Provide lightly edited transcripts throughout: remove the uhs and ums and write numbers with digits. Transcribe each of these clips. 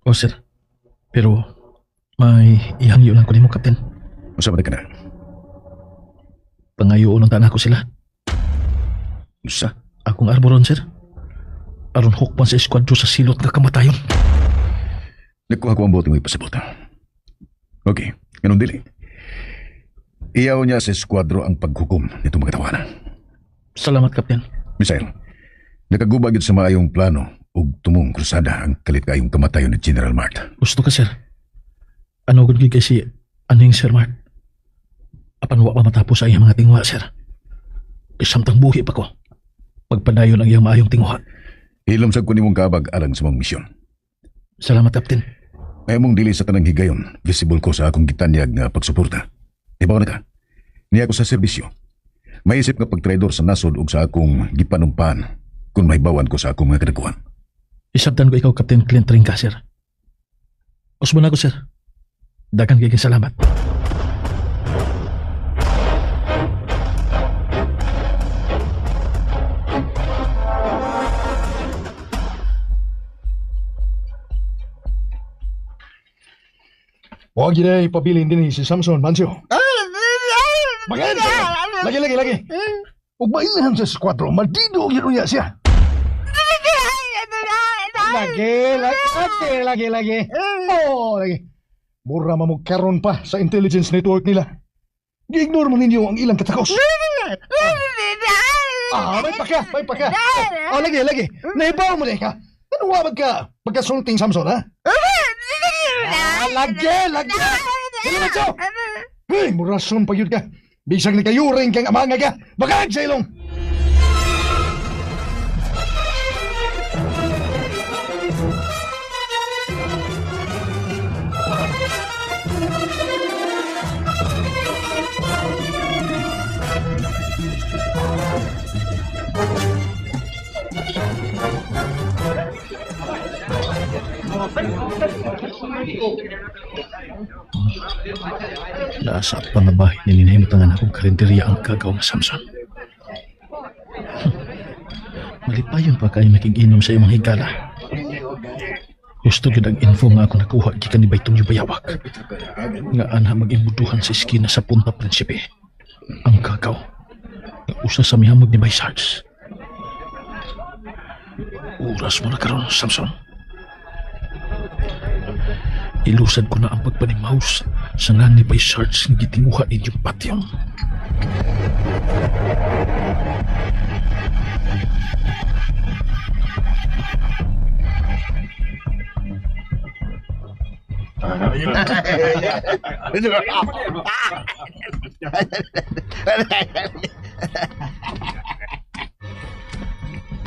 O sir, pero may ihangyo lang ko nimo, Kapten. Usa man ka na. Pangayoon ng tanan ko sila. Usa? Akong armoron, sir. Aron hukman sa eskwadro sa silot nga kamatayon. Nakuha ko ang bote mo ipasabot. Okay, ganun dili. Iyaw niya sa eskwadro ang paghukom nito mga tawanan. Salamat, Kapten. Misael, nakagubagid sa maayong plano ug tumong krusada ang kalit kayong kamatayon ni General Mart. Gusto ka, sir. Ano gud kay si aning Sir Mart? Apan wa pa matapos ang iyang mga tingwa, sir. Isamtang buhi pa ko. Pagpadayon ang iyang maayong tingwa. Hilom sa kunimong kabag alang sa mong misyon. Salamat, Kapten. May mong dili sa tanang higayon, visible ko sa akong gitanyag nga pagsuporta. Ibaw na ka, niya ko sa serbisyo. Maisip nga pagtraidor sa nasod ug sa akong gipanumpan kung mahibawan ko sa akong mga kadakuhan. Isabtan ko ikaw, Kapten Clint Ringka, sir. Usman ako, sir. Daghang kayong salamat. Huwag yun ay pabilin din si Samson, Mancio. Magayon siya! Lagi! Huwag mailan sa skwadro, maldido yun niya siya. Lagi. Oh, lagi. Mura mamugkaron pa sa intelligence network nila. Gi-ignore mo ninyo ang ilang katakos. May paka. Oh, lagi. Naibaw mo na ka. Ano wabag ka? Pagkasulting Samson, ha? Lagi! Sige na, Joe! Hey, murason pa yun ka. Bisag na kayo rin kang amanga ka. Bagag sa ilong! Nasa pangabahay ni ninahimutangan akong karinderya ang kagaw na Samson. Malipayon pa kayo makiginom sa iyong higala. Gusto yun ang info nga ako nakuha gikan ni Baytong Yubayawak. Nga ana mag-imbuduhan sa eskina sa Punta Prinsipe. Ang kagaw. Nga usa sa mihamog ni Bay Sarge. Oras mo na karon, Samson. Ilusad ko na ang pagpanimaus sa nga ni Bay Sarge ng gitinguha ninyong patyong.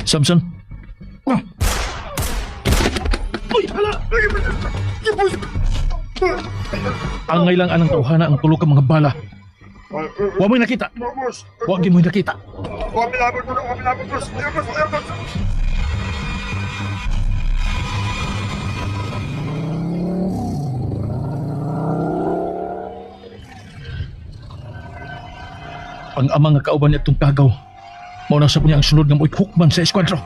Samson? Uy, hala! Angay lang anang tauhana ang tulog ng mga bala. Huwag mo'y nakita. Huwag mo'y nakita. Ang amang nga kauban itong kagaw, mauna sa niya ang sunod ng mo'y hukman sa eskwadro.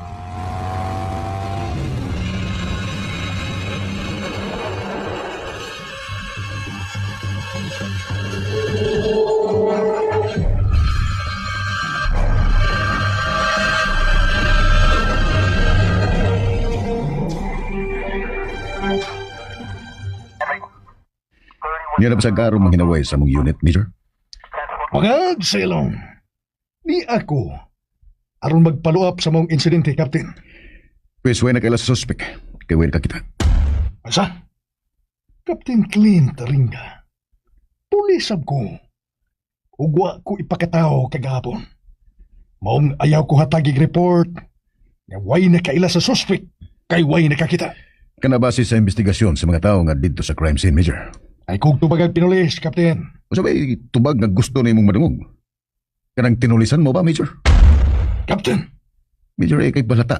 Niya na ba sa garo mong hinaway sa mong unit, Major? Bagag sa ilong. Ni ako. Aron magpalo up sa mong insidente, Captain. Pwes, way na kaila sa suspek. Kaya way na kakita. Asa? Captain Clint Ringa. Pulisab ko. Ugwa ko ipakatao kagahapon. Maong ayaw ko hatagig report. Nga way na kaila sa suspect. Kay way na kakita. Kanabase sa investigasyon sa mga tao nga dito sa crime scene, Major. Ay kung tubagag pinulis, Captain. O sabay, tubag nga gusto na imong madungog. Kanang tinulisan mo ba, Major? Captain. Major ay kay balata.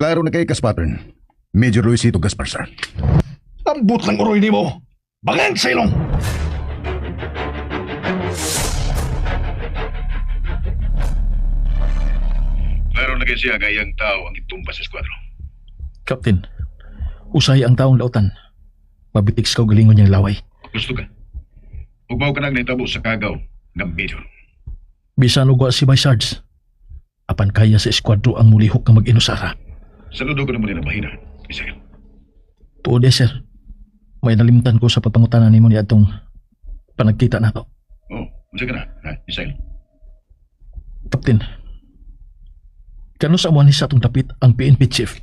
Klaro na kay kas pattern. Major Luisito Gaspar, sir. Ambot lang uroy ni mo. Bagag sa ilong. Klaro na kay siya gayang tao ang itumba sa eskwadro. Captain, Usay ang taong lautan. Mabitik sa galingon niyang laway. Gusto ka? Ugmaw ka nang naitabo sa kagaw ng video. Bisan ugwa si Vice Sarge. Apan kaya sa eskwadro ang mulihok nga mag-inusara. Saludo ko naman nila bahina, Misael. Tuod sir. May nalimtan ko sa papangutanan nimo ni atong panagkita nato. Oh, masa ka na, ha, Misael? Kapten. Kano sa amuan sa atong dapit ang PNP chief?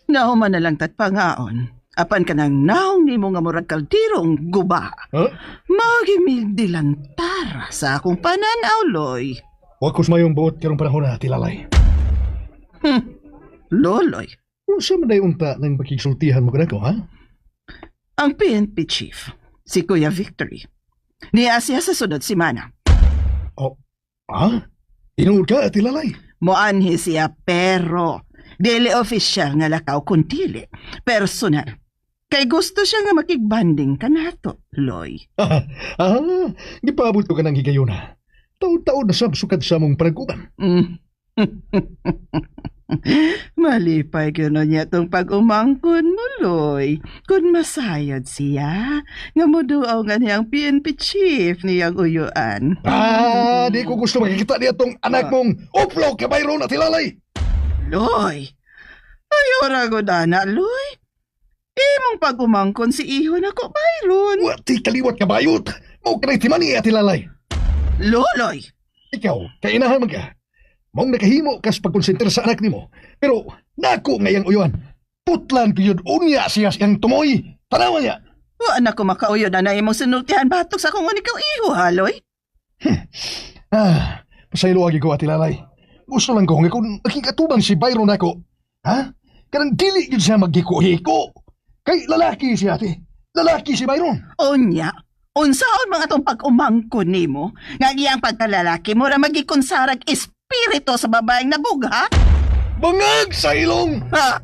Nahuman na lang tatpangaon. Apan ka nang naong ni mo nga murag kaldirong guba. Ha? Magimildilantara sa akong pananaw, Loy. Wakos mayong buot karong panahon na tilalay. Loloy, Kung sa manay unta nang makisultihan mo ka na ko, ha? ang PNP chief, si Kuya Victory. Niya siya sa sunod simana. Oh, ha? Inuod ka, tilalay. Moanhi siya pero dili official nga lakaw kuntili. Personal. Kay gusto siya nga makigbanding ka nato, Loy. Gipabot ko ka ng higayon, ha? Taon-taon na sabsukad sa mong panaguban. Mm. Malipay gano'n niya tong pag-umangkon mo, Loy. Kung masayad siya, nga muduaw nga niyang PNP chief niyang uyuan. Di ko gusto makikita niya tong anak mong uplo ka bayron na tilalay. Loy, ayaw rago na, Loy. Imong pag-umangkon si iho na ko, Byron. Wati kaliwat ka bayot. Mo ka na timani at tilalay. Loloy, Ikaw, kainahan man ka. Maong nakahimo kas pagkonsentra sa anak nimo. Pero nako ngayang uyuan. Putlan piyod unya siya siyang tumoy. Tanawa niya. wa na ko makauyo na na imong sinultihan batok sa kung ikaw iho, ha, Loy? Pasaylo agi ko at tilalay. Gusto lang ko nga kung nakikatubang si Byron ako. Ha? Kanang dili yun siya maghiko-hiko. Kay lalaki siya, ate. Lalaki si Byron. Onya, unsaon mga tong pag-umangkon nimo, nga iyang pagkalalaki mo ra magikonsarag espiritu sa babaeng nabugha? Bangag sa ilong! Ha?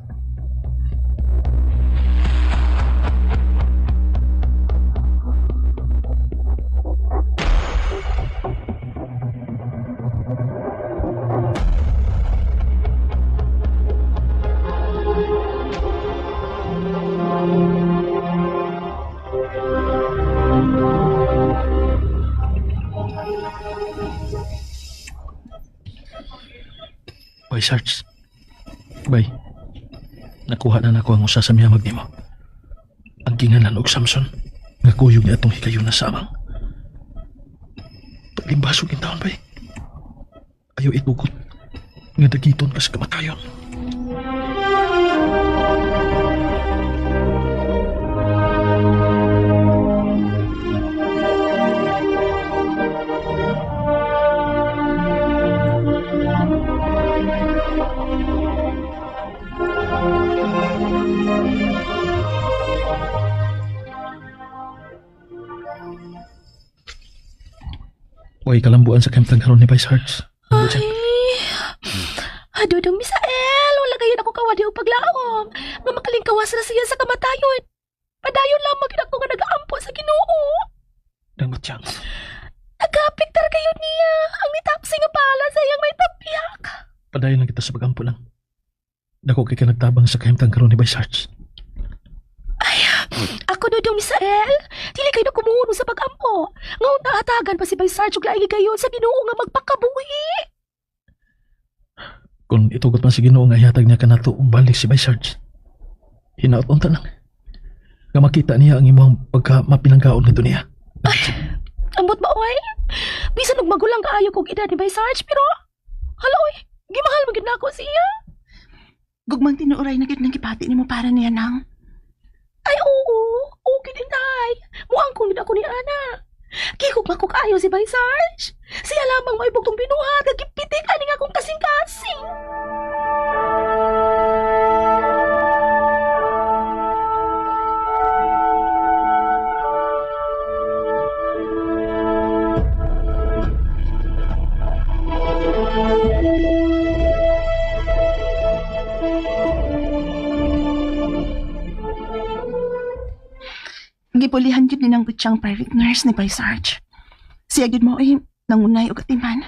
Vice Sarge. Bay. Nakuha na nako ang usa sa miyamag nimo. Ang gingalan og Samson. Nga kuyog niya atong hikayon na samang. Paglimbasog yung taon, bay. Ayaw itugot. Nga dagiton ka sa kamatayon. Huwag kalambuan sa kemtang karon ni Vice Sarge. Ay, Dodong Misael, wala gayon ako kawadi o paglaom. Nga makalingkawas na siya sa kamatayon. Padayon lang magin ako nga nag-aampo sa Ginoo. Dangot siyang. Nagapiktar kayo niya. Ang nitapsi nga pala sa iyang may papiyak. Padayon lang kita sa pagampo lang. Dako kay ka nagtabang sa kemtang karon ni Vice Sarge. Ay, ako Dodong Misael, dili kayo na kumuno sa pagampo. Ngayon naatagan pa si Vice Sarge ug laing gayon sa Ginoo nga magpakabuhi. Kung itugot man si Ginoo nga ihatag niya kanato balik si Vice Sarge. Hinaot-on ta lang. Nga makita niya ang imong pagka mapinanggaon nito niya. Ambot ba, oy? Bisan og magulang kaayo kong edad ni Vice Sarge, pero hala, oy, gimahal mo gid nako siya. Gugmang tinuoray na gid nang gipati nimo para niya nang. Ay, oo. Okay din, tay. Muang kung ako ni Ana. Kikog makok ayo si Vice Sarge. Siya lamang may bugtong binuhat. Kagipitik ani nga akong kasing-kasing. Gipulihan yun din ang butsyang private nurse ni Vice Sarge. Siya gid mo ay nangunay og atiman.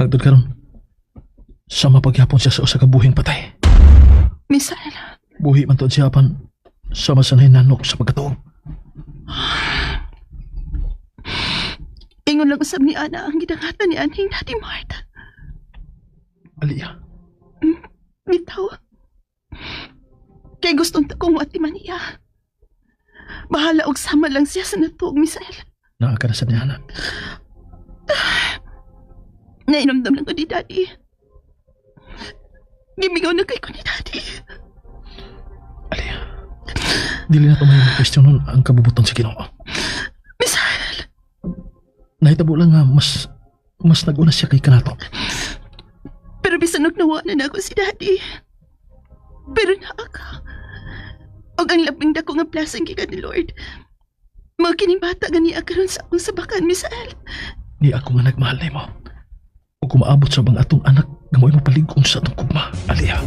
Hangtod karon, sama pagyapon siya sa usa ka buhing patay. Misael, Buhi man to siya apan sama sa nanok sa pagkatuo. ingon lang usab ni Ana ang gidangatan ni Aning Daddy Mart. Aliyah, Bitaw. Kay gustong takong atiman niya. Bahala og sama lang siya sa natuog, Misael. naa ka na sa niya, anak. Nainomdam lang ko ni Daddy. Gimigaw na kay ko ni Daddy. Aliyah, dili na ito may question ang kabubuton sa Ginoo. Misael, Nahitabo lang nga mas naguna siya kay kanato. pero bisan nagnawanan na ako si Daddy. Pero naa ka. Og ang labing dako nga plasang gikan ni Lord. Mga kinibata gani karon sa akong sabakan, Misael. Ni ako nga nagmahal nimo. O kumaabot sa bang atong anak nga mo'y mapaligong sa atong kugma, Aliyah.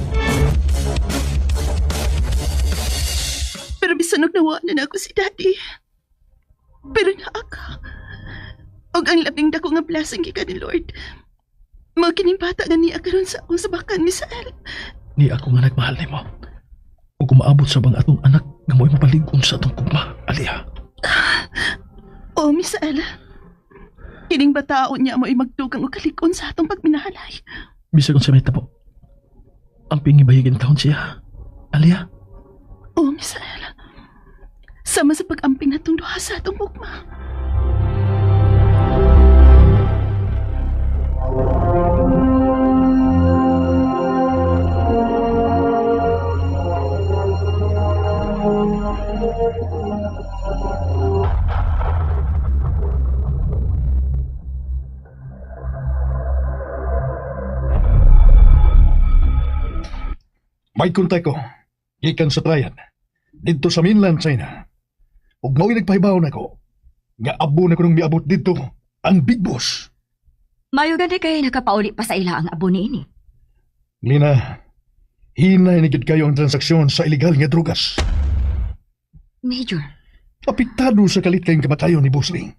Pero bisan nagnawanan na ako si Daddy. Pero naa ka. Og ang labing dako nga plasang gikan ni Lord. Mga kinibata gani karon sa akong sabakan, Misael. Ni ako nga nagmahal nimo. O kumaabot sa bang atong anak nga mo'y mapaligong sa atong kugma, Aliyah. Oh, Misael. Kining bataon niya mo magdugang o kalikon sa atong pagminahalay. Bisa kung sa may tabo. Ang pingibahigin taon siya, Aliyah. Oh, Misael. Sama sa pag-amping natong duha sa atong bugma. May kuntay ko, gikan sa Trayan, dito sa mainland China. Ug mao'y nagpahibaw na ko, nga abo na ko nung miabot dito, ang Big Boss. Mayo gani kay nakapauli pa sa ila ang abo ni ini. Lina, hinay na gid kayo ang transaksyon sa illegal nga drugas. Major, Apektado sa kalit kayong kamatayon ni Boss Ring.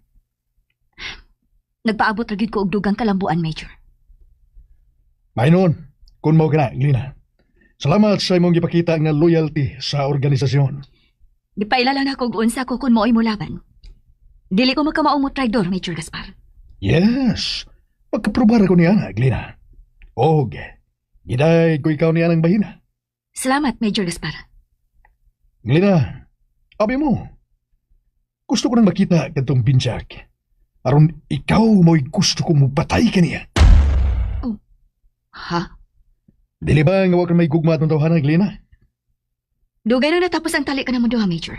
nagpaabot ra gyud ko og dugang kalambuan, Major. May noon, kung mao ka na, Lina. Salamat sa imong gipakita nga loyalty sa organisasyon. Gipaila lang ako og unsa ko kun mo'y mulaban. Dili ko magkamaong mo traidor, Major Gaspar. Yes, pagkaprobar ko niya na, Lina. Og, giday ko ikaw niya ng bahina. Salamat, Major Gaspar. Lina, abi mo, gusto ko nang makita katong binjak. Aron ikaw mo'y gusto ko mo patay ka niya. Ha? Dili ba nga wa ka may gugma atong tawhanan, Lina? Dugay na natapos ang tali ka na mo duha, Major.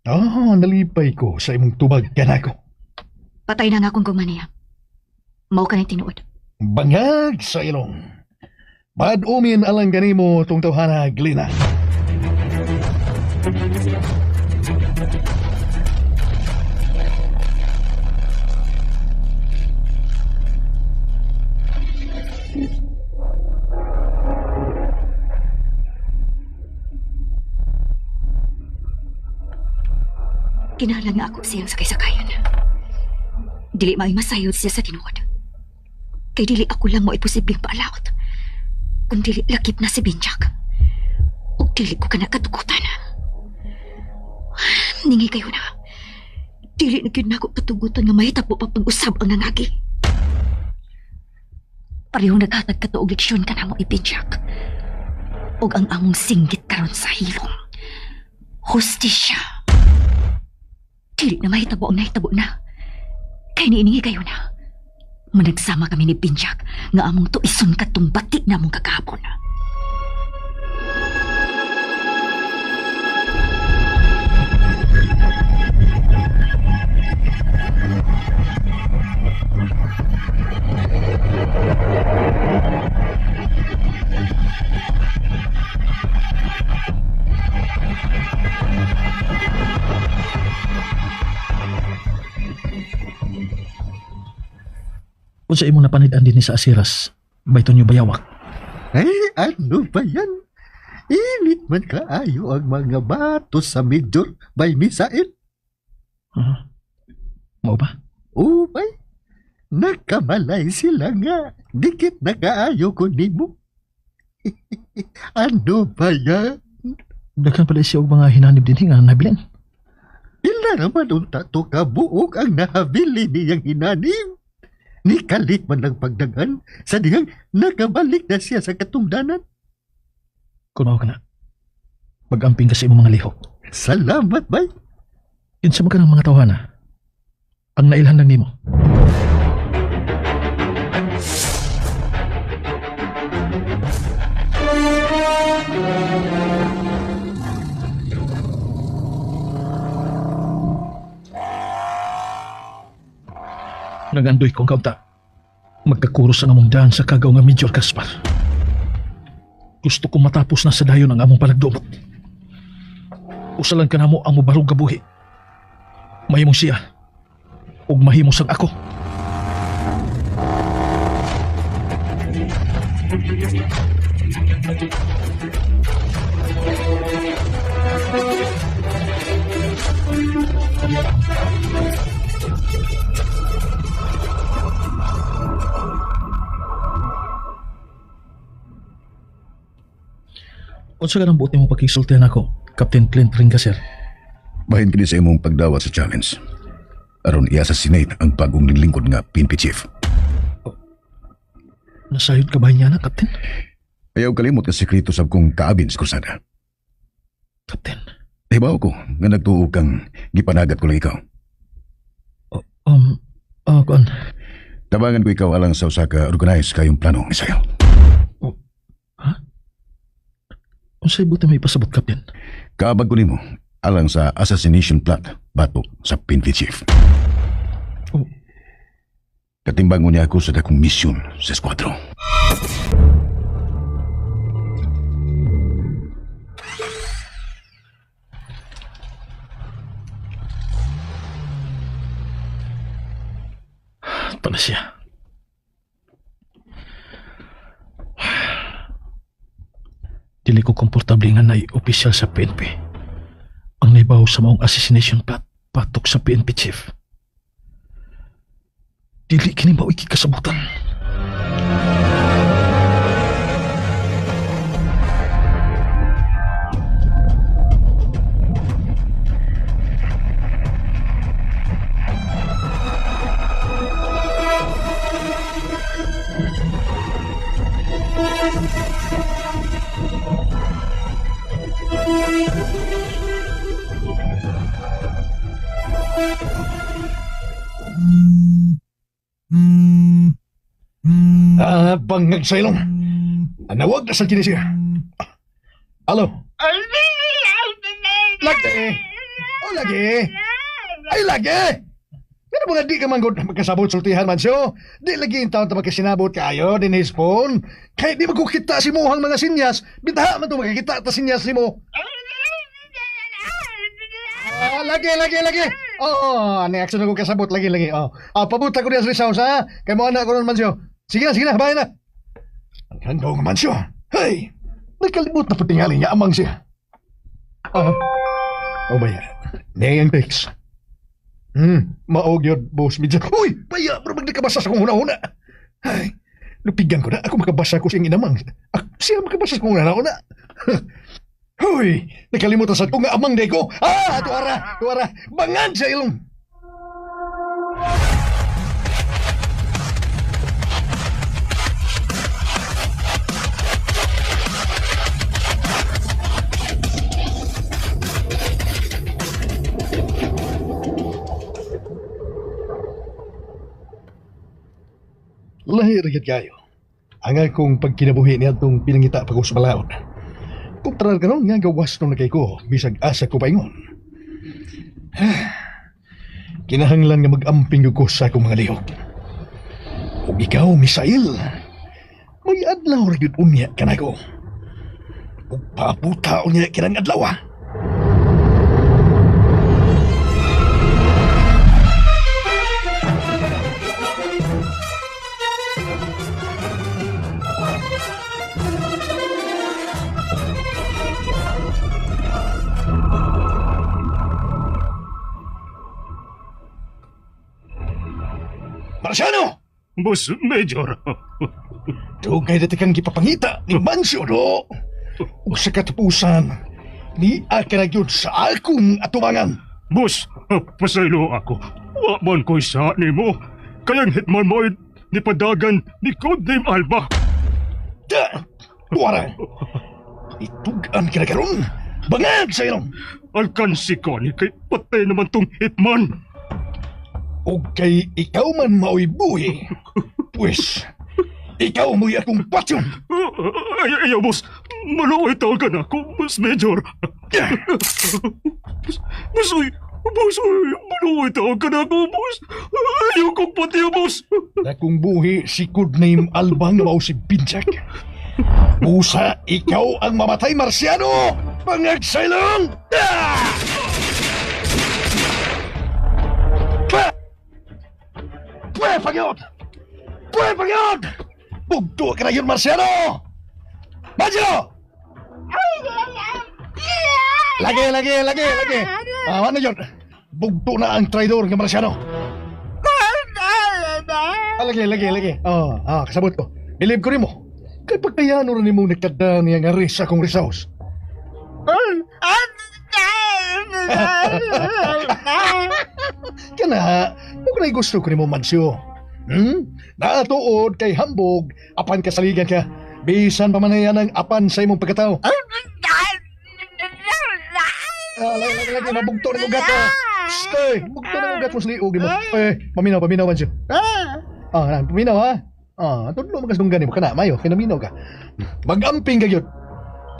Nalipay ko sa imong tubag kanako. Patay na nga akong gumaniya. Mao ka na tinuod. Bangag sa ilong. Bad umin alang ganimo tong tawhana, Lina. Kinahanglan nga ako siyang sakay-sakayan. Dili may masayod siya sa tinuod. Kay dili ako lang mo iposibleng paalaot. Kung dili lakip na si Binjak. O dili ko ka nakatukutan. Ningi kayo na. Dili na gyud na ako patugutan nga mahitabo pa pag-usab ang nangagi. Parehong naghatag ka to og leksyon ka na mo ibinjak. Og ang among singgit karon sa hilong. Hustisya. Dili na mahitabo ang nahitabo na. Kay niiningi kayo na. Managsama kami ni Binjak nga among tuison katong bati na mong kakapon. Kung sa imong napanid-an din sa Asiras, bayton niyo bayawak. Ano ba yan? Init man kaayo ang mga bato sa Major by Misael. Mao ba? Upay, nakamalay sila nga. Dikit na kaayo ko nimo. Ano ba yan? Daghan pala siya og mga hinanib din nga nabilin. Ila naman unta to kabuok ang nahabili niyang hinanim. Nikalit man ng pagdagan sa diyang nakabalik na siya sa katungdanan. Kuno ka na. Magamping kasi imong mga lihok. Salamat, bay. Kinsa man ka ng mga tawhana. Ang nailhan lang nimo. Nagandoy kong kaunta. Magkakuros ang among daan sa kagaw nga Major Gaspar. Gusto ko matapos na sa dayon ang among palagdumot. Usalan ka na mo ang mubarog kabuhi. Mahimong siya. Ug mahimong sang ako. Unsa ka nang buti mo pagkisultihan ako, Captain Clint Ringa, sir? Bahin kini sa imong pagdawat sa challenge. Aron i-assassinate ang bagong lingkod nga PNP chief. Nasayod ka ba niya na, Captain? Ayaw kalimot ka sekreto sa kong kaabin sa kursada. Captain? Hibaw ko nga nagtuo kang gipanagat ko lang ikaw. Kuan. Tabangan ko ikaw alang sa usa ka organized kayong plano, Misael. Unsay buti may pasabot, Captain? Kaabag ko nimo alang sa assassination plot batok sa PNP chief. Oh. Katimbangon niya ako sa dakong misyon sa eskwadro. Pala siya. Dili ko komportable nga na opisyal sa PNP. Ang naibaw sa maong assassination plot patok sa PNP chief. Dili kini mao ikikasabutan. Bangag sa ilong. Anawag na sa kinisiya. Alo? Lagi! O lagi! Ay lagi! Pero mga di ka manggod magkasabot sultihan man siyo. Di lagi yung taon na magkasinabot kayo din his phone. Kahit di magkukita si mo ang mga sinyas. Bitaha man ito magkikita ta sinyas si mo. Lagi! Oo, ani-action ako kasabot lagi. Pabuta ko niya sa Rizal ha. Kaya mo anak ko nun man siyo. Sige na, bayan na. Ang handong man siya. Hey, nagkalimut na patingali niya amang siya. Bayan. Nayang text. Maog yun, boss midya. Uy, baya, pero magdikabasa sa kong huna-huna. Ay, lupigan ko na. Ako makabasa ko siyang inamang. Siya makabasa sa kong huna-huna. Uy, nakalimutan sa kong amang day ko. Tuara. Bangan sa ilong. Lahir agad kayo. Ang akong pagkinabuhi niya itong pinangita pag sa balaod. Kung taral ka nun, nga gawas nung nagay ko, bisag asa ko paingon. Kinahanglan nga mag-amping ko sa akong mga lihok. Kung ikaw, Misael, may adlaw rin yun unya ka na ko. Kung paputa unya kinang adlaw. Marciano! Boss Major. Dugay na kang gipapangita ni Mansyo, do. Ug sa katapusan, ni na yun sa akong atubangan. Boss, pasaylo ako. Wa man ko isa nimo. Kayang hitman mo ni padagan ni Codename Alba. Da! Tuwara! Itugan ka na karon. Bangag sa ilong! Alkansi ko ni kay patay naman tong hitman. O kay ikaw man mao'y buhi. Pues, ikaw mo'y akong pasyon. Ayaw, boss. Maluoy tawagan ako, Boss Major. Boss, maluoy tawagan ako, boss. Ayaw kong pati, boss. Nakong buhi si Codename Albang mao si Binjak. Busa, ikaw ang mamatay, Marciano! Bangag sa ilong! Ah! Pwe, pagyod! Pwe, pagyod! Bugto ka na yun, Marciano! Marciano! Lagi! Ano yun? Bugto na ang traidor ng Marciano. Lagi. Kasabot ko. Bilib ko rin mo. Kay pagkayano rin mo nagkada niya nga ris akong risaos. Kana, kung gusto ko ni mo, Mansyo. Naatuod kay hambog, apan kasaligan ka. Bisan pa man yan ang apan sa imong pagkatao. Lagi, mabugto ng ugat ha. Bugto ng ugat mo sa liog mo. Paminaw, Mansyo. Paminaw ha. Tudlo magkasdunggan mo ka na, mayo, kinaminaw ka. Mag-amping ka yun.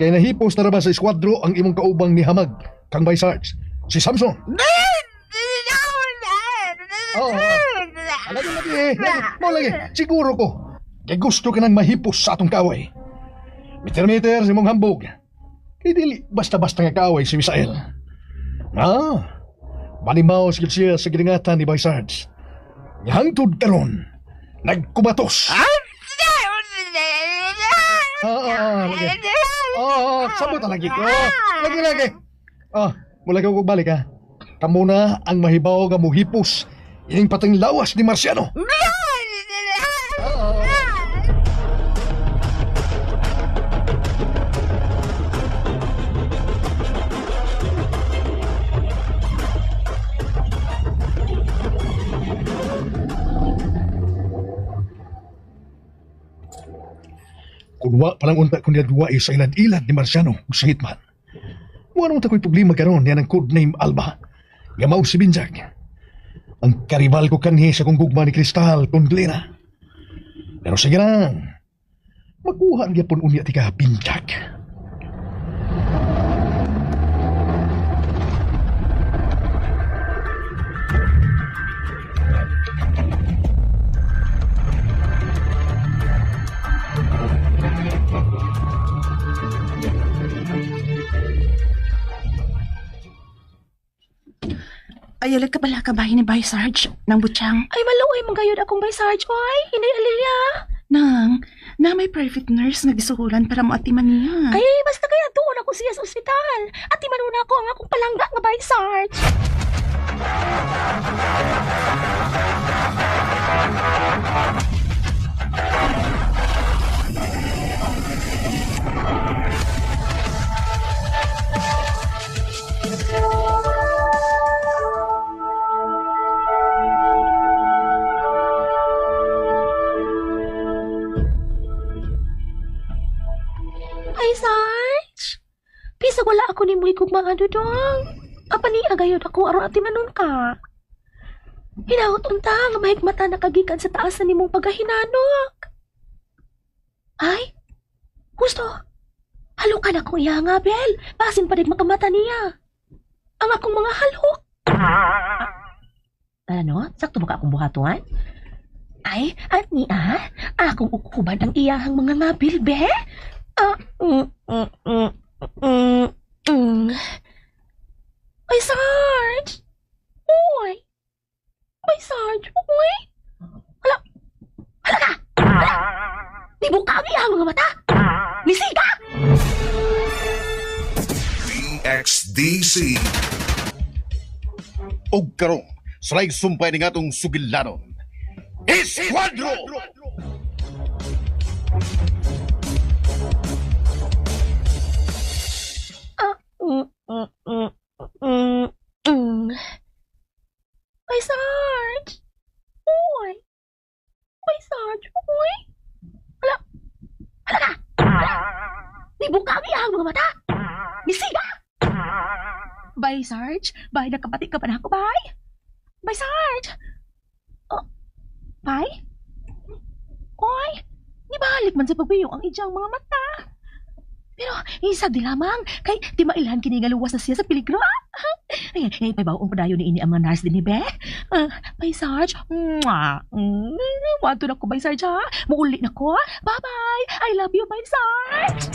Kaya nahipos na raman sa eskwadro ang imong kaubang ni Hamag, kang Vice Sarge, si Samson. Lagi. Siguro ko. Kaya gusto ka nang mahipos sa atong kaaway. Meter si mong hambog. Kaya dili basta-basta nga kaaway si Misael. Balimaw siya sa giningatan ni Vice Sarge. Hangtod karon, nagkubatos. Lagi. Sabot lagi ko. Lagi. Mula ka balik ha. Kamu na ang mahibaw nga muhipos. Ining pating lawas ni Marciano. Kunwa palang unta kundi duwa sa ilad-ilad ni Marciano ug sa hitman. Wala mo tako'y problema karon yan ang Codename Alba. Gamaw si Binjak. Ang karibal ko kanhi sa kong gugma ni Kristal Condlena. Pero sige lang. Makuha ang yapon unya tika Binjak. Ayalag ka pala kabahin ni Vice Sarge ng Butchang. Ay, maluoy manggayod akong Vice Sarge, oy. Hindi alilya. Na may private nurse nga gisuhulan para maatiman niya. Ay, basta kaya doon ako siya sa ospital. At imanuna ako ang akong palangga nga Vice Sarge. Sarge, pisag wala ako ni Muy kung mga dudong. Apa ni agayod ako aron ati manon ka. Hinaot unta nga mahigmata na kagikan sa taasan ni mong paghahinanok. Ay, gusto. Halukan ako iya nga, Bel. Pasin pa rin makamata niya. Ang akong mga halok. Ano? Sakto ba ka akong buhatuan? Ay, at niya, akong ukuban ang iyahang mga ngabil, be? Ay, Sarge! Uy! Ay, Sarge! Uy! Hala ka! Nibuka ang iyang mga mata! Nisika! PXDC. Og karong, salay sumpay ni nga tong sugilanon. Esquadro! May Sarge! Uy! May Sarge! Uy! Hala! Hala ka! Nibuka ang iyang mga mata! Nisiga! Bye, Sarge. Bye, nakapati ka pa na ako. Bye! Bye, Sarge! Oh, bye? Uy! Nibalik man sa pagbiyo ang iyang mga mata. Pero, isa di lamang, kay di mailan kini nga luwas na siya sa peligro. Ay, paibaong padayon ni ini ang mga nurse din ni Be. Bye, Sarge. Mwah. Wanto na ko, bye, Sarge, ha? Muuli na ko. Bye-bye. I love you, bye, Sarge.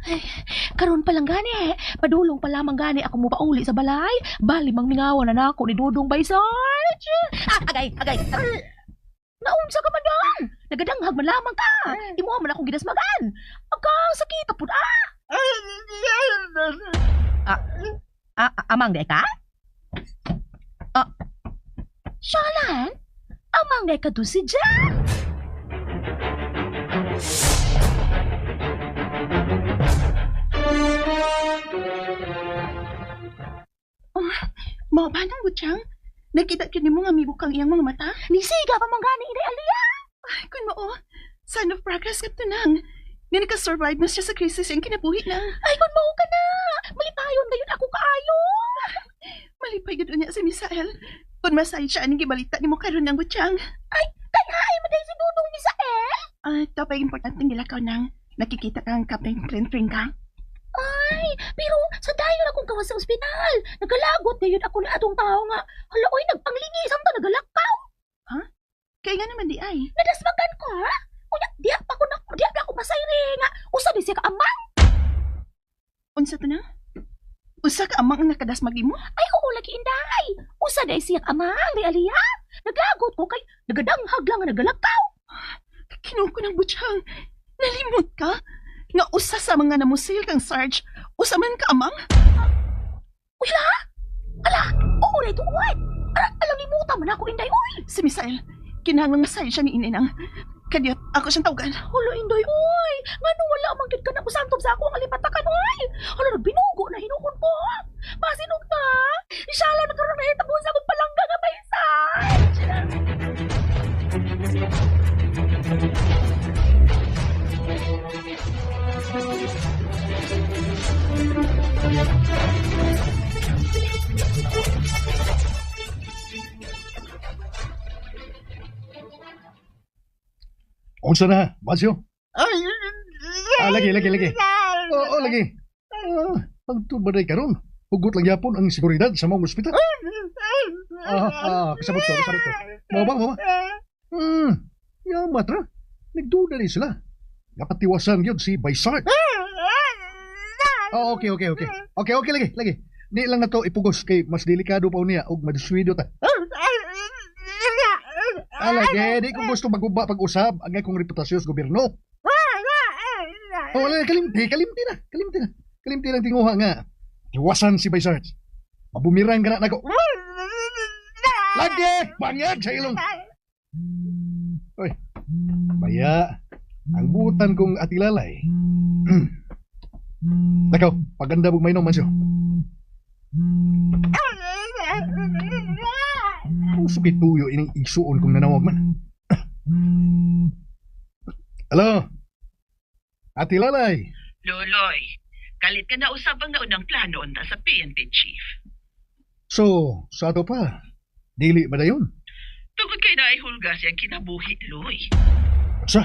Ay, karon pa lang gani. Padulong pa lamang gani ako mo pauli sa balay. Bali mang mingawan na ako ni Dudong, bye, Sarge. Agay. Naunsa ka man doon? Nagadanghag man lamang ka. Imuha man akong ginasmagan. Akang sakit po amang de ka? Shalan? Amang de ka to si Jan? Mao ba nang Butchang? Nakita kini mo nga mibukang iyang mga mata? Nisiga pa man gani inay Alia. Ay, kun mao. Sign of progress ka tunang. Nga naka-survive na siya sa krisis yung kinabuhi na. Ay, kung mao ka na. Malipayon na yun ako kaayo. Malipay gud niya si Misael. Kung masay siya aning gibalita ni mo karon ng Butchang. Ay, kanahay mo dahil si Dudong Misael. Ito pa importante nila ka nang nakikita kang kapeng pring ka. Ay, pero sa dayon akong gawas sa ospital. Nagalagot na yun ako na atong tao nga. Hala, oy, nagpanglingi. Samta nagalakaw. Kaya nga naman di ay. Nadasmagan ko, ha? Kuya, diyak pa ako masayri nga. Usa di siya ka amang. Unsa to na? Usa ka amang ang nakadasmag mo? Ay, oo, lagi inday. Usa di siya ka amang, di Alia. Naglagot ko kay nagadanghag lang nga nagalakaw. Kinuha ko ng Butchang. Nalimot ka? Nga usa sa mga namusil kang Sarge. Usa man ka amang? Wala? Ala, oo na ito, uy. Alam ni Muta man ako, inday, uy. Si Misael, kinahanglang masay siya ni Ininang. Kadiyot, ako siyang tawagan. Hala, inday, uy. Nga nung wala manggit ka na usantog sa ako ang alipatakan, uy. Hala, nagbinugo na hinukon ko. Masinog na. Isala na karoon na hitabo sa akong palangga nga may Sarge. Unsa na, Basyo? Lagi. Oo, lagi. Ang tubaday karon. Hugot lang yapon ang seguridad sa mga ospital. Kasabot ko. Mau ba? Yamat ra. Nagduda rin sila. Napatiwasan yun si Baysart. Okay, lagi. Di lang na to ipugos kay mas delikado pa niya og madiswido ta. Lagi, di ko gusto maguba pag-usab ang akong reputasyon sa gobyerno. Kalimti lang tinguha nga. Iwasan si Baysart. Mabumirang ka na nako. Lagi! Banyag sa ilong! Oy, baya, ang butan kong atilalay. Nakaw, paganda mong mainom, Mansyo. Ang sakit tuyo ining isuon kong nanawag man. Hello? Atilalay. Loloy, kalit ka na usab ang naunang plano unta sa PNP chief. So, sa ato pa, dili ba na yun? Tungod kay naihulga siyang kinabuhi, Loy. Sa?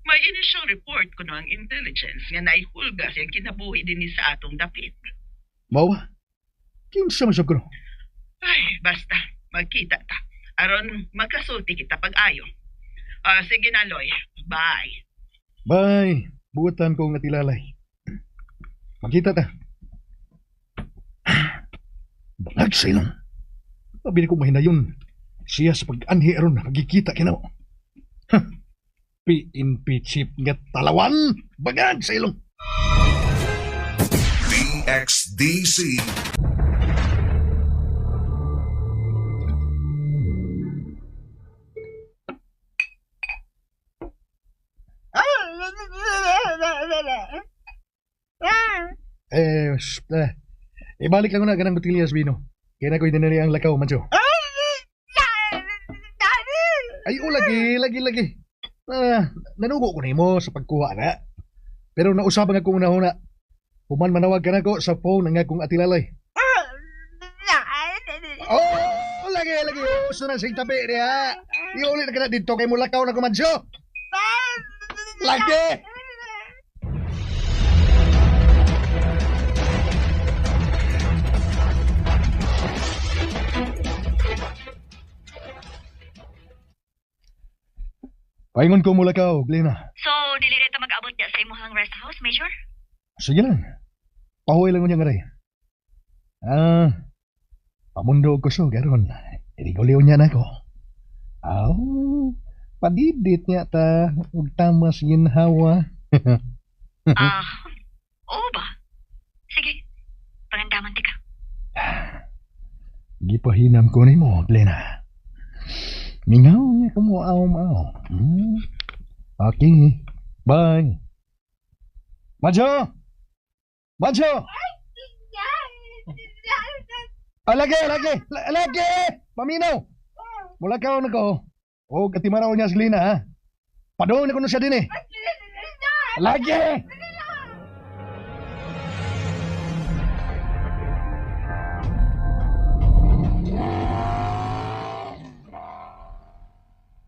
May initial report kuno ang intelligence nga naihulga siyang kinabuhi din sa atong dapit. Mawa? Kinsa masab ko no? Ay, basta, magkita ta. Aron magkasulti kita pag-ayo. Sige na, Loy. Bye. Bye. Buutan kong natilalay. Magkita ta. Balag sa ilong. Sabi ko mahinayon. Siya sa pag-anhi aron magkikita kinaw. PNP chief nga talawan. Bagag sa ilong. DXD SDC. Ibalik ako na ganang botilya sa vino. Kaya na ko'y dinali ang lakaw, Mancho. Ay, lagi. Nanugo ko nimo sa pagkuha na. Pero nausapan ako una-una. Human manawag ka na ko sa phone ng akong atilalay. Oh, lagi. Uso na sing tabi niya. Iulit na ka na dito kay mulakaw na ko, Mancho. Lagi! Paingon ko mula ka, Glena. So, dili rito mag-abot niya sa imuhang rest house, Major? Sige lang. Pahuwi lang ko niya ngaray. Pamundo ko so, garon. Iriguliw niya na ko. Padidit niya ta. Ugtamas ginhawa. Oo ba? Sige, pangandaman tika. Gipahinam ko ni mo, Glena. Mingaw niya kumuaw-maaw. Okay. Bye. Mancho! Lagi! Paminaw! Mula ka na ko. O, katimaraw niya si Lina, ha? Padoon ako na siya din, eh. Lagi!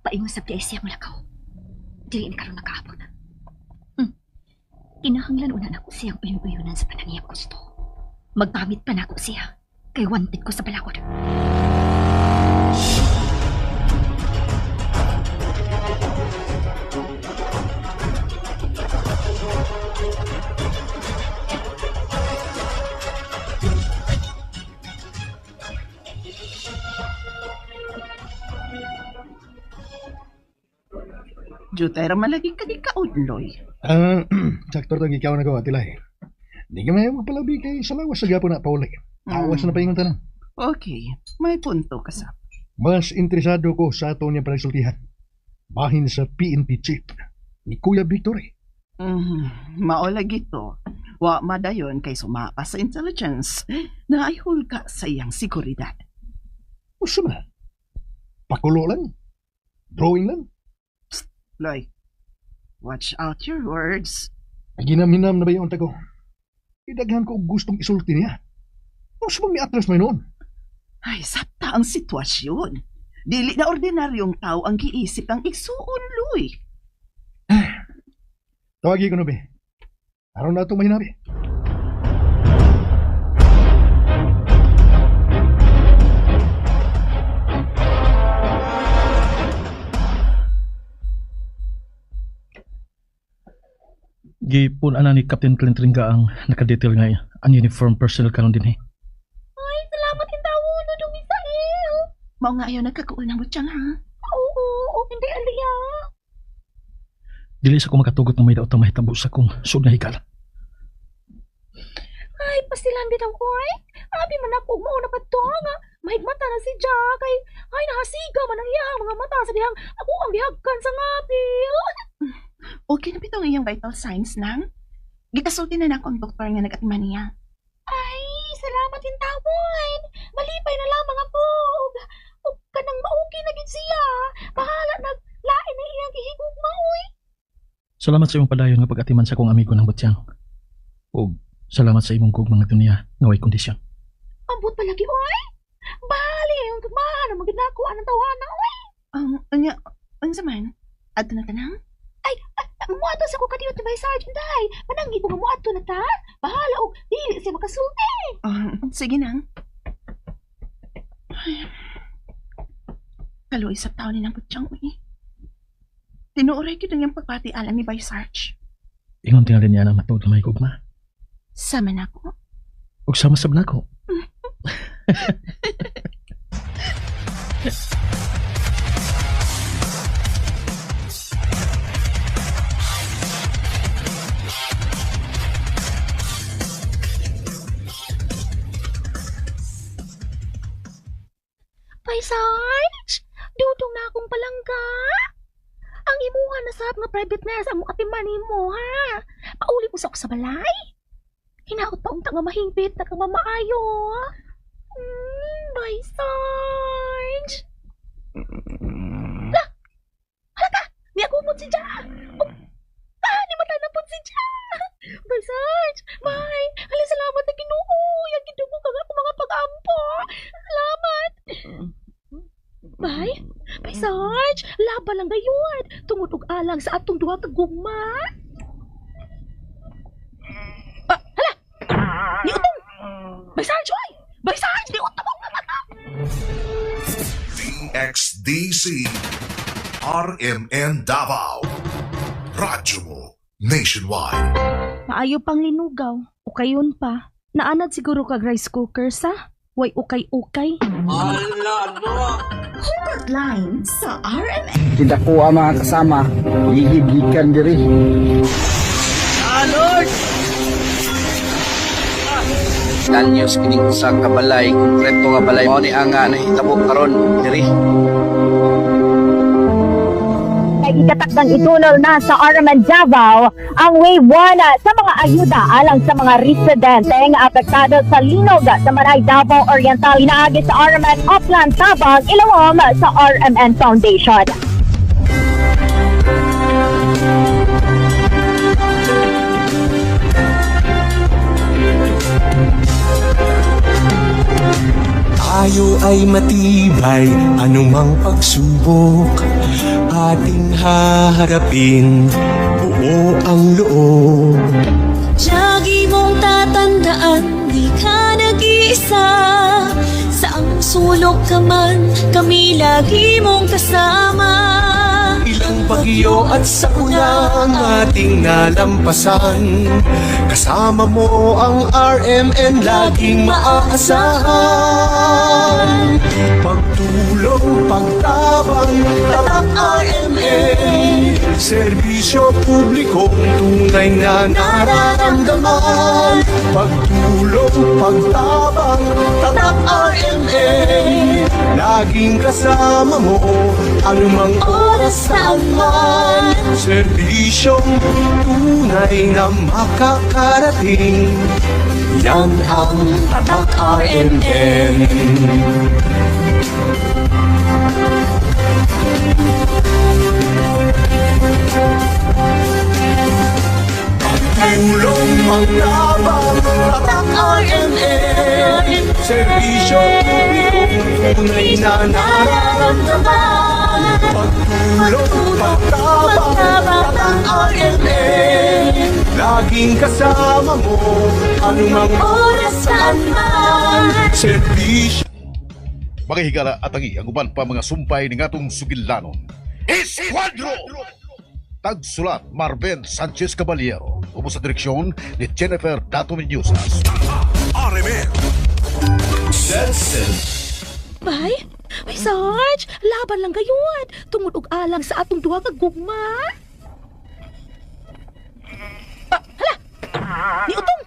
Paingon sa PIC ang lakaw. Dili na karon nakaabot. Kinahanglan una na ko siyang uyun-uyunan sa panangiyang gusto. Magpamit pa na ako siya. Kay wanted ko sa balakod. Jutay ra malagi ka di kaudloy. Sakto tang ikaw na ko, Atilay. Di ka may magpalabi kay sa lawas sa gapo na pauli. Awas na paingon tanan. Okay, may punto ka sa. Mas interesado ko sa ato niya panasultihan. Bahin sa PNP chief ni Kuya Victory. Maola gito. Wa madayon kay sumapa sa intelligence na ayhul ka sa iyang seguridad. Usa na. Pakulo lang. Drawing lang. Loy, watch out your words. Ginam-hinam na ba yung tago? Idaghan ko gustong isulti niya. Mas bang ni-atras may noon? Ay, sapta ang sitwasyon. Dili na ordinaryong tao ang giisip ang igsuon, Loy. Tawagi ko na ba? Araw na itong mahinabi. Gipun ana ni Captain Clint Ringa ang nakadetail nga ang uniform personnel karon din, eh. Ay, salamat yung tawo na dumisail. Mao nga ayaw nagkakuul ng butyang, ha? Oo, hindi aliya. Dili sa ko makatugot na may daot mahitabo sa kong sud nga higala. Ay, pasilan bitaw ko ay. Abi man ako mo na padto nga. Mahigmata na si Jack ay nahasiga man ang iyang mga mata sa dihang ako ang gihagkan sa ngapil. Okay na bitong iyang vital signs nang. Gikasulti na na akong doktor nga nag-atiman niya. Ay, salamat yung tawon. Malipay na lamang ako. Ug kanang mauki na gid siya. Bahala naglain na iyang gihigugma uy. Salamat sa imong padayon nga pag-atiman sa kong amigo ng butyang. Ug salamat sa imong gugmang nga dunya nga way kondisyon. Ambot palagi oy. Bali yung tugmaan ang maginaku anang tawana oy. Unsa man? Adto na tanang? Ay, muato sa ko kadiyot ni Sergeant Day. Manangi ko nga muato na ta. Bahala og dili siya makasulti. Sige nang. Kaloy sa taon ni ng butyang uy. Tinuoray ko yung pagpati alam ni Vice Sarge. Ingon tingali niya na matuod na may gugma. Sama na ko. Ug sama-sab na ko. Bay Sarge, dudong na akong palangga. Ang imuha na sab nga private nurse ang atiman nimo ha. Pauli mo sa ako sa balay. Hinaot pa unta nga mahingpit na kang mamaayo. Bay Sarge. La, halaka, di ako mo si Ja. Ni mata na po si Ja. Bay Sarge, bay, halin salamat na Ginoo. Yang gidugo ka nga akong mga pag-ampo. Salamat. Bay, Bay Sarge, laban lang gayon. Tungod og alang sa atong duha ka gugma. Hala! Di utong! Bay Sarge, oy! Bay Sarge, di utong ang mata! DXDC RMN Davao Radyo mo nationwide. Maayo pang linugaw. Ukayon pa. Naanad siguro kag rice cooker sa? Way ukay-ukay. Hotline sa RMN. Tidak ko ang mga kasama, gigigikan diri. Danyos kining sa kabalay, konkreto nga balay mo ni anga na hitabo karon diri. Ikatakdang itunol na sa RMN Davao ang Wave 1 sa mga ayuda alang sa mga residente nga apektado sa linog sa Manay Davao Oriental. Inaagi sa RMN Upland Tabang ilawom sa RMN Foundation. Tayo ay matibay, anumang pagsubok ating haharapin, buo ang loob. Lagi mong tatandaan, di ka nag-iisa. Saang sulok ka man, kami lagi mong kasama. Ilang bagyo at sakuna ang ating nalampasan, kasama mo ang RMN laging maaasahan. Pagtulong, pagtabang, tatak RMN, serbisyo publikong tunay na nararamdaman. Pagtulong, pagtabang, tatak RMN, laging kasama mo anumang oras man. Serbisyong tunay na makakarating, yan ang tatak RMN. Pagtulong, pagtabang, tatak RMN, serbisyo publikong tunay na nararamdaman. Pagtulong, pagtabang, tatak RMN, laging kasama mo anumang oras man. Serbisyo. Mga higala at tangi ang uban pa mga sumpay ng atong sugilanon. Esquadro! Tagsulat Marben Sanchez Caballero. Upo sa direksyon ni Jennifer Dato Menyusas. RMN Bay, Bay Sarge, laban lang gayon. Tungod og alang sa atong duha ka gugma. Hala! Di utong!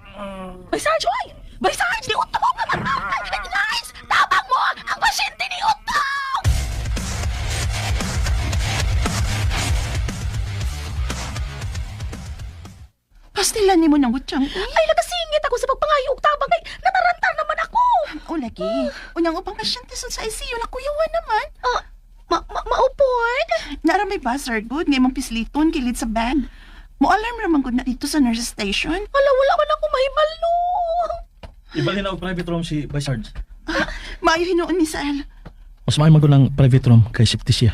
Bay Sarge, oy! Bay Sarge, di utong! Guys, tabang mo! Ang pasyente ni utong! Pastilan ni mo ng butsyang ko. Ay, nagasingit ako sa pagpangayo og tabang kay natarantar naman ako. O lagi, unyang upang pasyente sa ICU na kuyawan naman. Maupod? Naara may buzzard good, ngay mong pisliton, kilid sa bed. Mo-alarm raman good na dito sa nurse station. Wala man ako mahibalo. Ibalhin na og private room si Bay Sarge. Maayo hinuon ni Sal. Mas maayo man ko ng private room kay safety siya.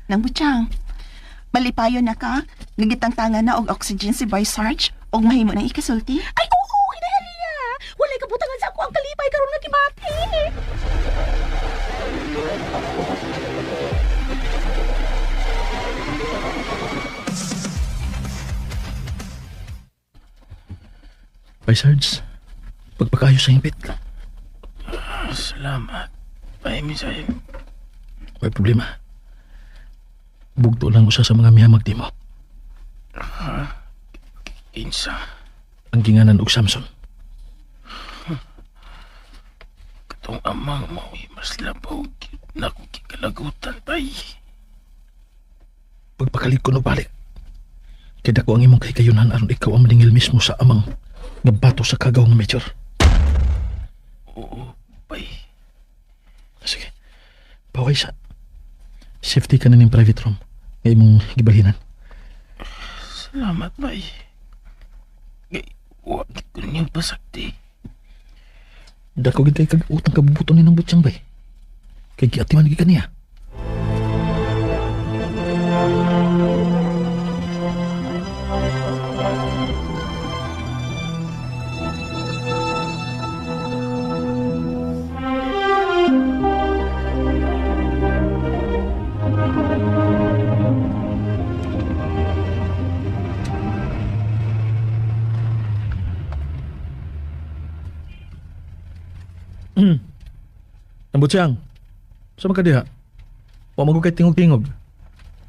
Nang butsyang, malipayon na ka, nagitang tanga na og oxygen si Boy Sarge, og mahimo ng ikasulti. Ay, oo, hinahaliya. Walay kabutangan sa ako ang kalipay karon nga kibati. Bay Sarge, pagpakayo sa hingpit. Salamat. Bay Misay. May problema. Bugto lang usa sa mga mihamag timo. Insa? Ang ginganan og Samson. Katong Akong amang mao'y mas labaw na akong kikalagutan, bay. Pagpakalig ko no balik. Kaya ko ang imong kay kayunan aron ikaw ang maningil mismo sa amang nga bato sa kagaw nga major. Oo, bay. Sige, paway sa. Safety ka na ng private room nga imong gibalhinan. Salamat, bay. Huwag ko niyong pasakti. Dako gitay kag utang kabubuto ni ng butyang, bay. Kay giatiman gi kaniya. Ang butyang, saan ka diha? Huwag magugay tingog-tingog.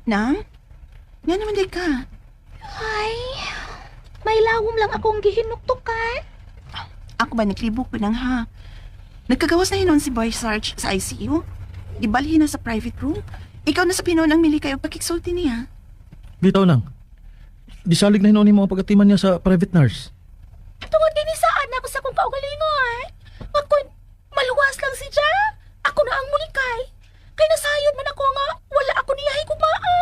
Nang? Nga naman di ka. Ay, may lawom lang akong gihinuktukan. Ako ba naglibok pa nang ha? Nagkagawas na hinon si Boy Sarge sa ICU. Gibalhin na sa private room. Ikaw na sa pinon ang mili kayo pagkiksulti niya. Bitaw nang. Gisalig na hinon yung mga pagatiman niya sa private nurse. Tungod din saan ako sa kong kaugalingon. Makon, maluwas lang si Ja. Ako na ang mulikay. Kay nasayod man ako nga, wala ako niyahay kumaa.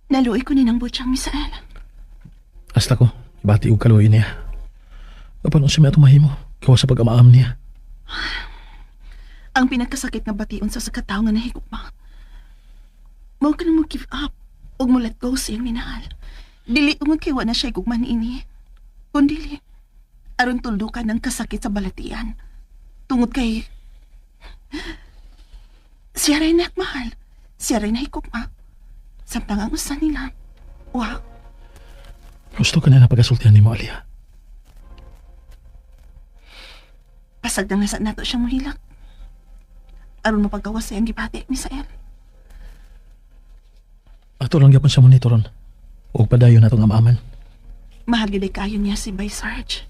Naluoy ko ni ng butyang Misael. Hasta ko, ibati og kaluoy niya. Paano siya may mahimo? Kawa sa pag-amaam niya. Ang pinagkasakit nga bation sa kataw nga nahigugma. Mao ka nang mo give up ug mo let go sa iyang minahal. Dili ungod kay wa na siya gugman ini. Kundi aron tuldukan ng kasakit sa balatian. Tungod kay siya rin nakmahal. Siya rin nahigugma. Samtang ang usa nila. Wow. Gusto ka na napagasultihan ni mo, Alia. Pasag na nasa nato siyang mahilak. Aron mapagawas sa iyang gibati, Misael. Ato lang yapon sa monitoron. Huwag padayon natong amaman. Mahal gid kayo niya si Bay Sarge.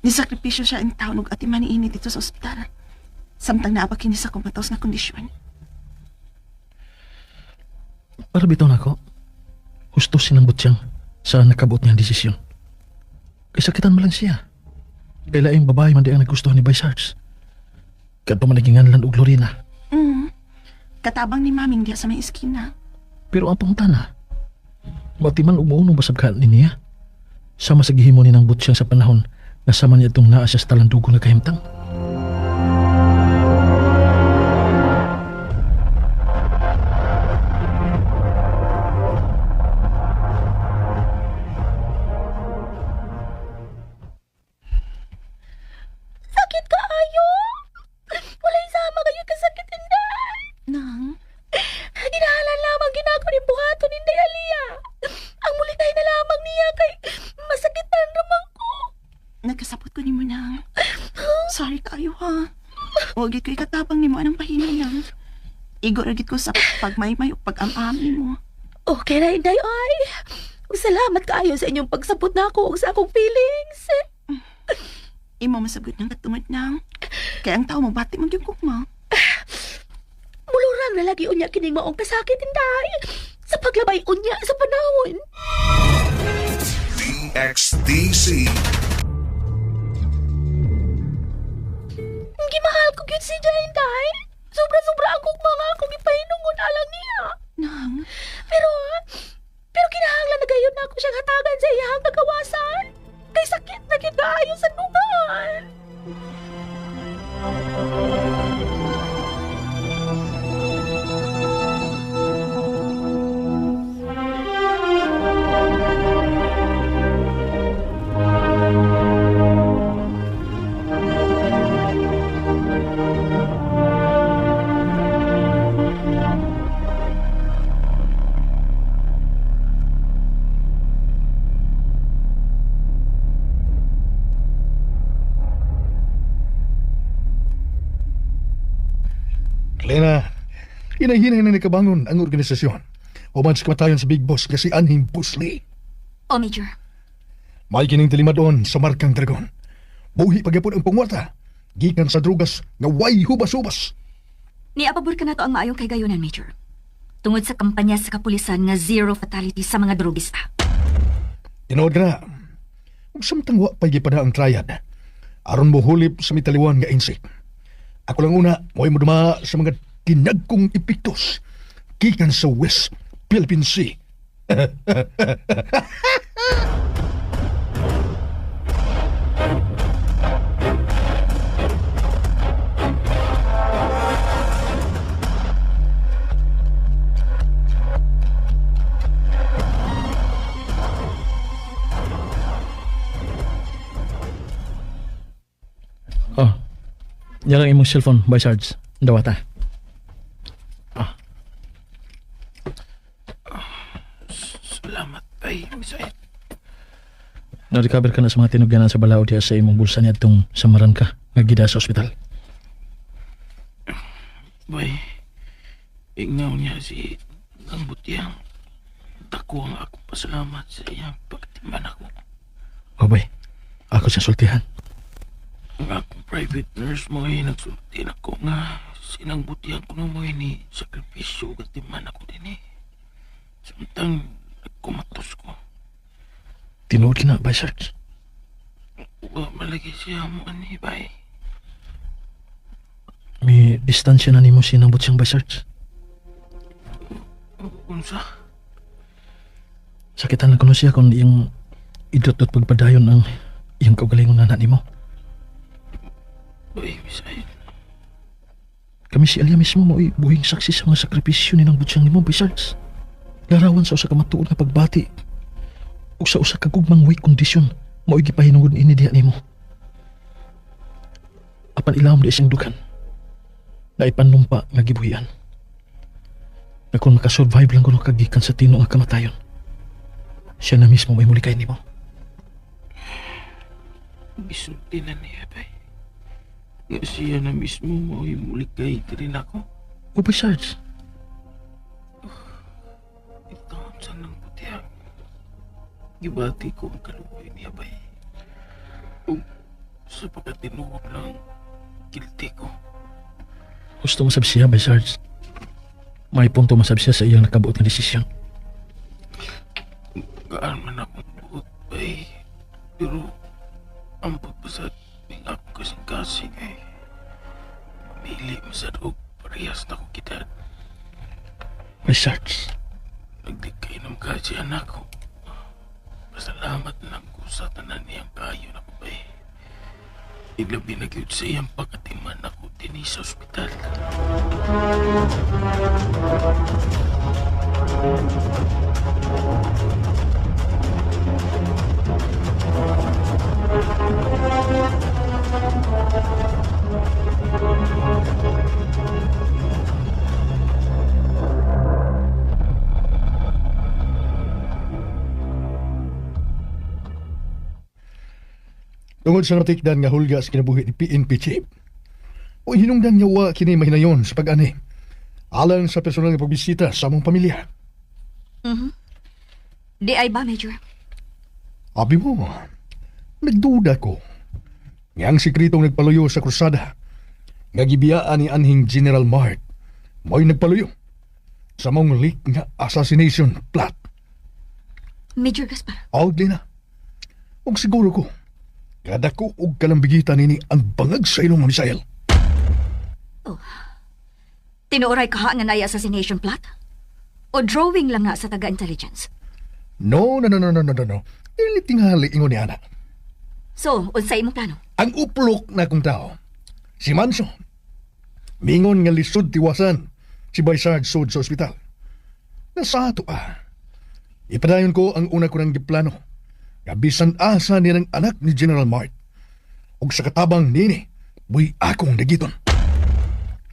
Nisakripisyo siya ang taon ug atiman niini dito sa ospital. Samtang naapa kini sa kumatos nga kondisyon. Para bitaw na ako. Gusto sinang butyang sa nakabot niyang desisyon. Kasakitan mo lang siya. Kaya laing babae man di ang nagustuhan ni Bay Sarge. Kadto man naginganlan og Lorena. Katabang ni maming diya sa may iskina. Pero ang pangutana, matiman og maunong basabkan ni niya. Sama sa gihimo ni ng butyang sa panahon na sama niya itong naa siya sa talandugo nga kahimtang. Sakit ka ayo. Walay sama kayo kasakit inday. Nang? Ginahalan lamang ginako ni buhaton inday Alia. Ang mulikay na lamang niya kay masakitan ramang ko. Nagkasapot ko ni mo nang. Sorry kayo ha. Huwag ko'y katabang ni mo anang pahinay nang. Igo ragit ko sa pagmaymay o pag-amami mo. Okay na inday ay. Salamat kaayo sa inyong pagsapot na ako ug sa akong feelings. Imo masagot ng katungod nang. Kaya ang tao mo bati mo yung kukma. Mulurang na lagi unya kining maong kasakit inday. Sa paglabay unya sa panahon. DXDC. Gimahal ko gyud si Jay inday. Sobra-sobra ang mga akong ipahinungon alang niya. Nang? Pero kinahanglan na gayon na ako siyang hatagan sa iyang kagawasan. Kay sakit na kinayo sa dungan. Lena, hinahinay na nakabangon ang organisasyon. Uman sa kamatayon sa Big Boss kasi Anhing Busli. O, Major. May kining tilima doon sa Markang Dragon. Buhi pagyapon ang pangwata. Gikan sa drugas nga way hubas-hubas. Niapabor ka na to ang maayong kay gayunan, Major. Tungod sa kampanya sa kapulisan nga zero fatality sa mga drogista. Tinood ka na. Kung samtang wa pa'y gipada ang triad, aron mo hulip sa mitaliwan nga insik. Ako lang una, mo'y mo duma sa mga tinagkong epiktos. Gikan sa West Philippine Sea. Oh, yan ang imong cellphone, Boy Sarge. Dawata. Salamat, bay. Misay. Na-recover ka na sa mga tinugyanan sa balaod diya sa imong bulsa niya itong samaran ka nga gida sa ospital. Bay, ignaw niya si ang butiyang. Dako ang ako pasalamat sa iyang pagkatiman ako. O bay, ako siya sultihan. Ang akong private nurse mo ay nagsulti na ko nga sinang butiyang ko na mo ni sakripisyo katiman ako din eh. Samtang nagkumatos ko. Tinuod ka na, Boy Sarge. Wa malagi siya mo ani bay. May distansya na ni mo sinabot siyang, Boy Sarge. Unsa? Sakitan lang ko na siya kung iyang idot-dot pagpadayon ang iyang kaugalingon na ni mo. Bay, misay. Kami si Alia mismo mo buhing saksi sa mga sakripisyo ni ng butsang ni mo, Boy Sarge. Larawan sa usa ka matuod nga pagbati o sa usa ka gugmang way kondisyon mo gipahinungod ini diha nimo. Apan ilawom di siyang dukan na ipanumpa nga gibuhian. Na kung makasurvive lang kuno kagikan sa tino nga kamatayon, siya na mismo may mulikay nimo. Bisulti na niya, bay. Nga siya na mismo mo imulikay ka rin ako. O Boy Sarge, Ikaw sa nang putiyang. Gibati ko ang kaluoy niya, bay. O sa pagkatinuod lang, guilty ko. gusto mo sabi siya, Boy Sarge. May punto mo sabi siya sa iyang nakabuot nga desisyon. Gaan man akong buot, bay. Pero ang pagpasad ng ako kasing-kasing ay mamili masad og parehas na ko kita. Boy Sarge, Nagdikay ng kasi anak ko. Pasalamat lang ko sa tanan niyang kayo na ko, bay. Iglabi na gyud sa iyang pagkatiman ako din sa ospital. Tungod sa natikdan nga hulga sa kinabuhi ni PNP Chief, o hinungdan niya wa kini mahinayon sa pag-ani, alang sa personal nga pagbisita sa among pamilya. Di ay ba, Major? Abi mo, nagduda ko. Nga ang sikretong nagpaluyo sa krusada, nga gibiyaan ni Anhing General Mart, mo'y nagpaluyo sa mong leak nga assassination plot. Major Gaspar. Audley na. Og siguro ko, kada ko og kalambigitan nini ang bangag sa ilong mga misail. Tinuoray ka nga na assassination plot? O drawing lang nga sa taga-intelligence? No. Dili tingali ingon ni Ana. So, unsay imong plano? Ang uplok na kong tao, si Manso. Mingon nga lisod tiwasan si Boy Sarge sud sa ospital. Nasa ato Ipadayon ko ang una ko ng giplano. Gabisan asa ni ng anak ni General Mart. Og sa katabang nini, buy akong dagiton.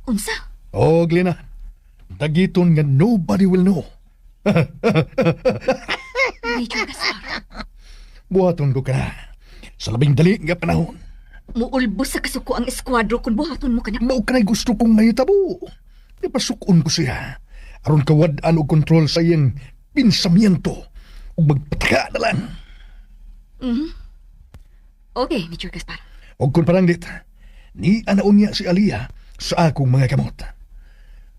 Unsa? O, Glena, dagiton nga nobody will know. Major Gaspar. Buhaton ko ka na. Sa labing dali nga panahon. Muulbos sa kasuko ang eskwadro kung buhaton mo ka na. Mao ka na gusto kong mahitabo. Ipasukon ko siya. Aron kawad-an og kontrol sa iyang pinsamyento ug magpataka na lang. Okay, Major Gaspar. Og kung paranglit, ni anaon niya si Aliyah sa akong mga kamot.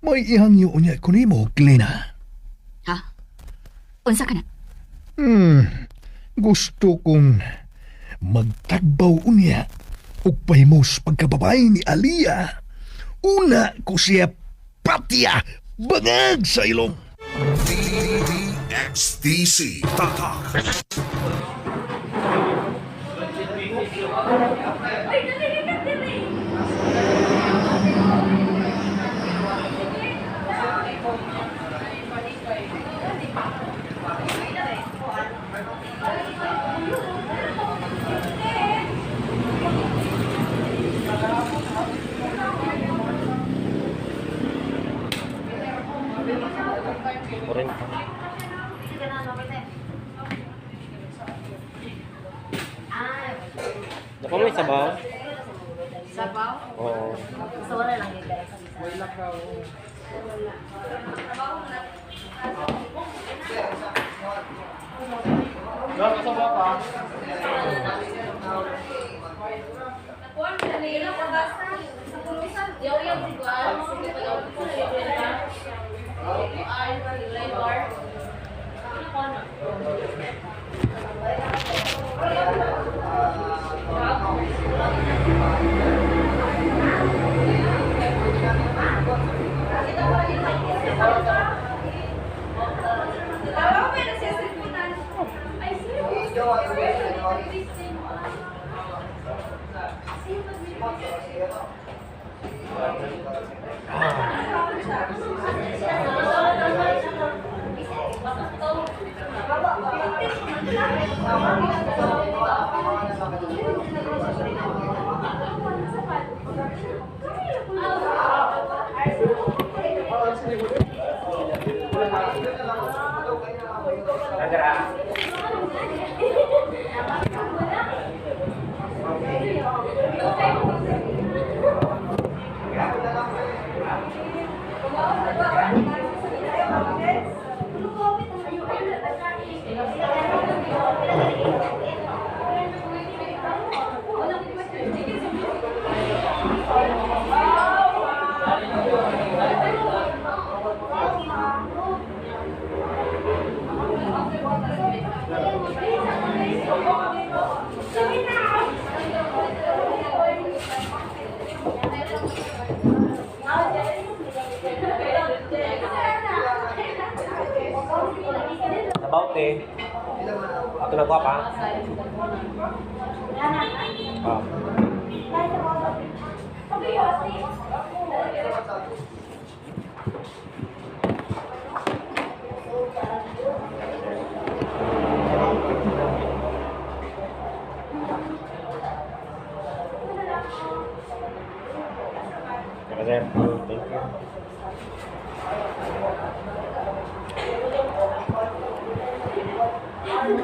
May ihangyo niya kunimo, Glena. Ha? Unsa ka na? Gusto kong magtagbaw unya ug pahimos pagkababay ni Aliyah. Una ko siya patya bangag sa ilong. DXDC Tatak. Ako may sabaw? Sabaw? Oo. So, wala lang yun guys. Sabaw, te. Ato na ko, pa? Ah. Thank you.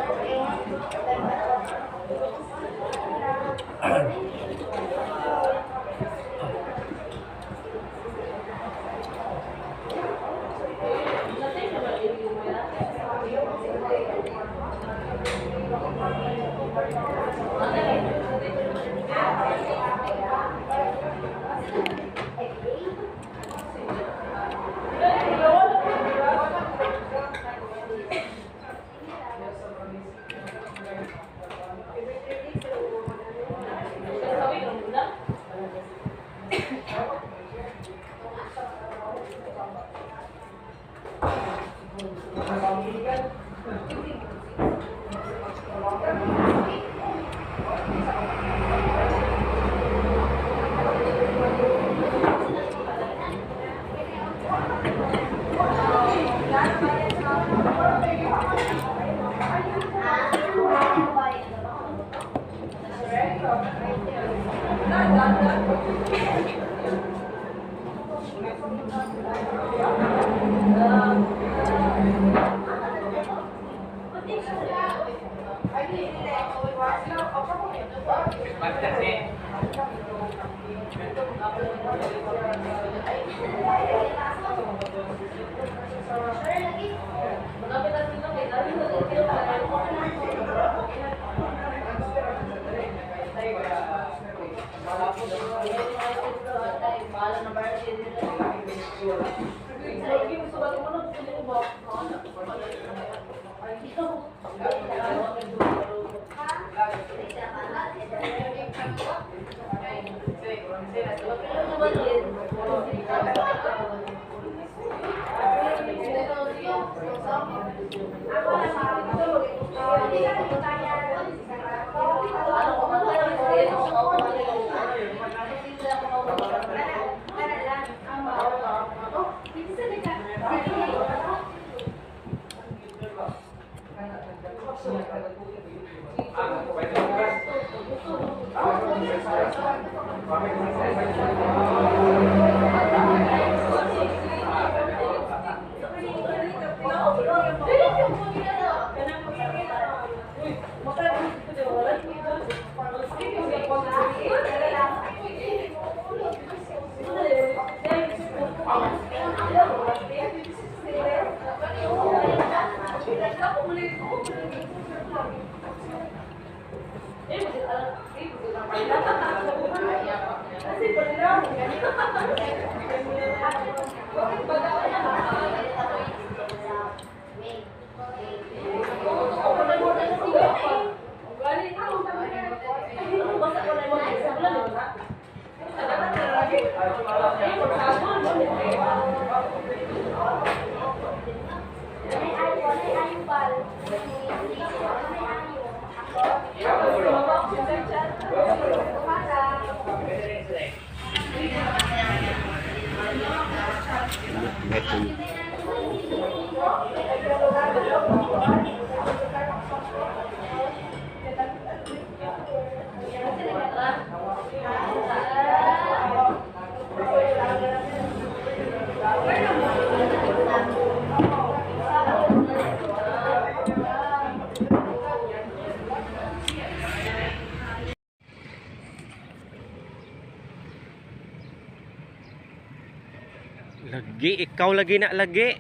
Lagi, ikaw lagi na lagi.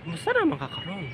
Masa naman kakaroon?